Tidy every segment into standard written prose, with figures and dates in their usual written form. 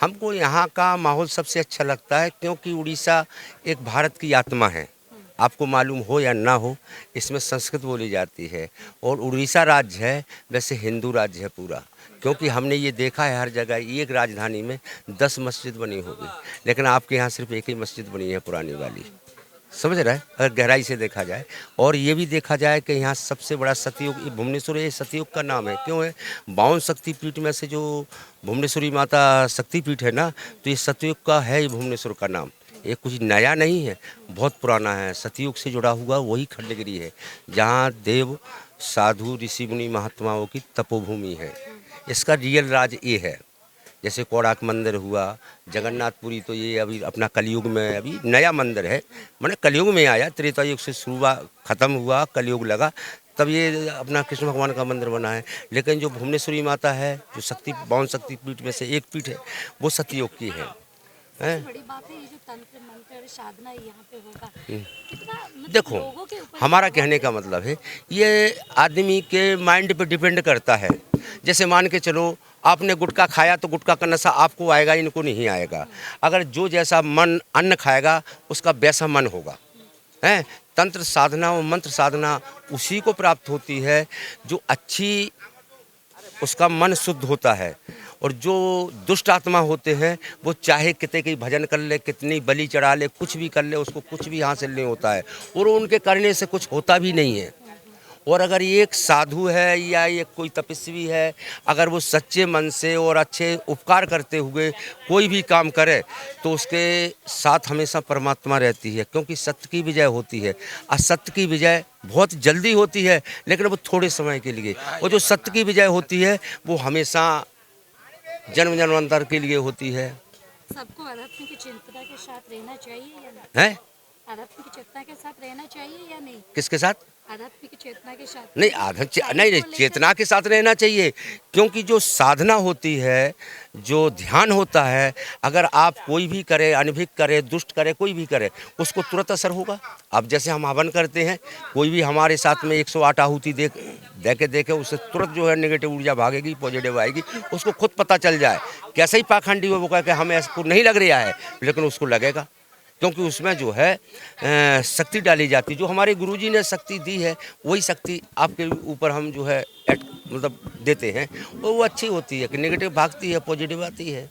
हमको यहाँ का माहौल सबसे अच्छा लगता है क्योंकि उड़ीसा एक भारत की आत्मा है। आपको मालूम हो या ना हो, इसमें संस्कृत बोली जाती है और उड़ीसा राज्य है वैसे हिंदू राज्य है पूरा। क्योंकि हमने ये देखा है हर जगह एक राजधानी में 10 मस्जिद बनी होगी, लेकिन आपके यहाँ सिर्फ एक ही मस्जिद बनी है पुरानी वाली। समझ रहे हैं अगर गहराई से देखा जाए। और ये भी देखा जाए कि यहाँ सबसे बड़ा सतयुग ये भुवनेश्वर, ये सतयुग का नाम है। क्यों है? 52 शक्तिपीठ में से जो भुवनेश्वरी माता शक्तिपीठ है ना, तो ये सतयुग का है ये भुवनेश्वर का नाम। ये कुछ नया नहीं है, बहुत पुराना है। सतयुग से जुड़ा हुआ वही खंडगिरी है जहाँ देव साधु ऋषि मुनि महात्माओं की तपोभूमि है। इसका रियल राज ये है। जैसे कोणार्क मंदिर हुआ, जगन्नाथपुरी, तो ये अभी अपना कलयुग में अभी नया मंदिर है, माने कलयुग में आया। त्रेता युग से शुरुआत खत्म हुआ, कलयुग लगा, तब ये अपना कृष्ण भगवान का मंदिर बना है। लेकिन जो भुवनेश्वरी माता है, जो 52 शक्तिपीठ में से एक पीठ है, वो सतयुग की है। बड़ी बात है ये जो तंत्र मंत्र साधना यहाँ पे होगा, कितना मतलब देखो, लोगों के ऊपर हमारा कहने का मतलब है ये आदमी के माइंड पे डिपेंड करता है। जैसे मान के चलो आपने गुटखा खाया तो गुटखा का नशा आपको आएगा, इनको नहीं आएगा। अगर जो जैसा मन अन्न खाएगा उसका वैसा मन होगा। हैं, तंत्र साधना और मंत्र साधना उसी को प्राप्त होती है जो अच्छी, उसका मन शुद्ध होता है। और जो दुष्ट आत्मा होते हैं वो चाहे कितने की भजन कर ले, कितनी बलि चढ़ा ले, कुछ भी कर ले, उसको कुछ भी हासिल नहीं होता है और उनके करने से कुछ होता भी नहीं है। और अगर ये एक साधु है या ये कोई तपस्वी है, अगर वो सच्चे मन से और अच्छे उपकार करते हुए कोई भी काम करे तो उसके साथ हमेशा परमात्मा रहती है। क्योंकि सत्य की विजय होती है। असत्य की विजय बहुत जल्दी होती है लेकिन वो थोड़े समय के लिए, और जो सत्य की विजय होती है वो हमेशा जन्म जन्मांतर के लिए होती है। सबको अध्यात्म की चिंतना के साथ रहना चाहिए या नहीं? हैं? अध्यात्म की चेतना के साथ रहना चाहिए या नहीं? किसके साथ? अध्यात्म की चेतना के साथ नहीं, नहीं, चेतना के साथ रहना चाहिए। क्योंकि जो साधना होती है, जो ध्यान होता है, अगर आप कोई भी करे, अनभिक करे, दुष्ट करे, कोई भी करे, उसको तुरंत असर होगा। अब जैसे हम हवन करते हैं, कोई भी हमारे साथ में 108 आहुति देके उससे तुरंत जो है नेगेटिव ऊर्जा भागेगी, पॉजिटिव आएगी। उसको खुद पता चल जाए, कैसे ही पाखंडी हो वो कह के हमें ऐसा नहीं लग रहा है, लेकिन उसको लगेगा। क्योंकि उसमें जो है शक्ति डाली जाती है। जो हमारे गुरुजी ने शक्ति दी है वही शक्ति आपके ऊपर हम जो है मतलब देते हैं, और वो अच्छी होती है कि नेगेटिव भागती है, पॉजिटिव आती है।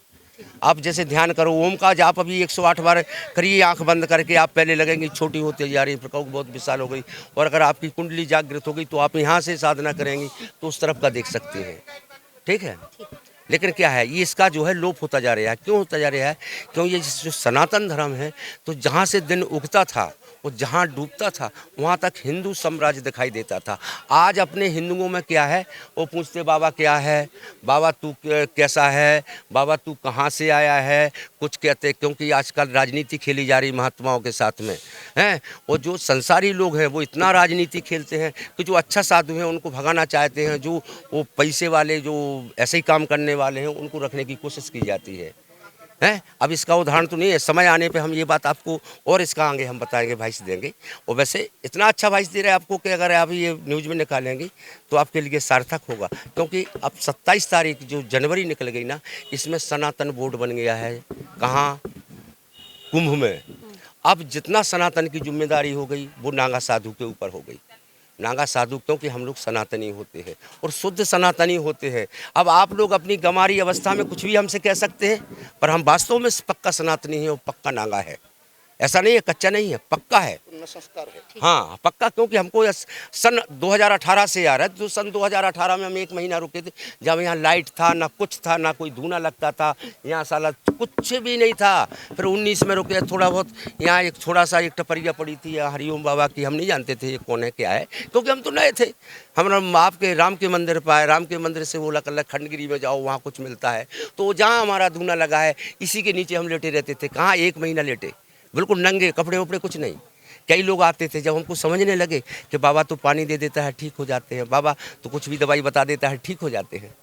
आप जैसे ध्यान करो, ओम का जाप अभी 108 बार करिए आंख बंद करके। आप पहले लगेंगे छोटी होती जा रही, प्रकोप बहुत विशाल हो गई। और अगर आपकी कुंडली जागृत हो गई तो आप यहाँ से साधना करेंगी तो उस तरफ का देख सकते हैं। ठीक है। लेकिन क्या है, ये इसका जो है लोप होता जा रहा है। क्यों होता जा रहा है? क्योंकि ये जो सनातन धर्म है, तो जहाँ से दिन उगता था और जहाँ डूबता था वहाँ तक हिंदू साम्राज्य दिखाई देता था। आज अपने हिंदुओं में क्या है, वो पूछते बाबा क्या है, बाबा तू कैसा है, बाबा तू कहाँ से आया है, कुछ कहते। क्योंकि आजकल राजनीति खेली जा रही महात्माओं के साथ में हैं। और जो संसारी लोग हैं वो इतना राजनीति खेलते हैं कि जो अच्छा साधु हैं उनको भगाना चाहते हैं। जो वो पैसे वाले, जो ऐसे ही काम करने वाले हैं, उनको रखने की कोशिश की जाती है। हैं? अब इसका उदाहरण तो नहीं है, समय आने पे हम ये बात आपको और इसका आगे हम बताएंगे, वाइस देंगे। और वैसे इतना अच्छा वाइस दे रहे हैं आपको कि अगर आप ये न्यूज़ में निकालेंगे तो आपके लिए सार्थक होगा। क्योंकि अब 27 तारीख जो जनवरी निकल गई ना, इसमें सनातन बोर्ड बन गया है। कहाँ? कुंभ में। अब जितना सनातन की जिम्मेदारी हो गई वो नागा साधु के ऊपर हो गई। नागा साधु, क्योंकि हम लोग सनातनी होते हैं और शुद्ध सनातनी होते हैं। अब आप लोग अपनी गंवारी अवस्था में कुछ भी हमसे कह सकते हैं, पर हम वास्तव में पक्का सनातनी है और पक्का नागा है। ऐसा नहीं है, कच्चा नहीं है, पक्का है, संस्कार है। हाँ, पक्का। क्योंकि हमको सन 2018 से आ रहा है। तो सन 2018 में हम 1 महीना रुके थे, जब यहाँ लाइट था ना, कुछ था ना, कोई धूना लगता था यहाँ, साला कुछ भी नहीं था। फिर 19 में रुके थोड़ा बहुत। यहाँ एक थोड़ा सा एक टपरिया पड़ी थी यहाँ हरिओम बाबा की, हम नहीं जानते थे ये कौन है क्या है, क्योंकि हम तो नए थे। हम आपके राम के मंदिर पर आए, राम के मंदिर से बोला कर खंडगिरी में जाओ, वहाँ कुछ मिलता है। तो जहाँ हमारा धूना लगा है इसी के नीचे हम लेटे रहते थे। कहाँ 1 महीना लेटे, बिल्कुल नंगे, कपड़े वपड़े कुछ नहीं। कई लोग आते थे, जब हमको समझने लगे कि बाबा तो पानी दे देता है ठीक हो जाते हैं, बाबा तो कुछ भी दवाई बता देता है ठीक हो जाते हैं।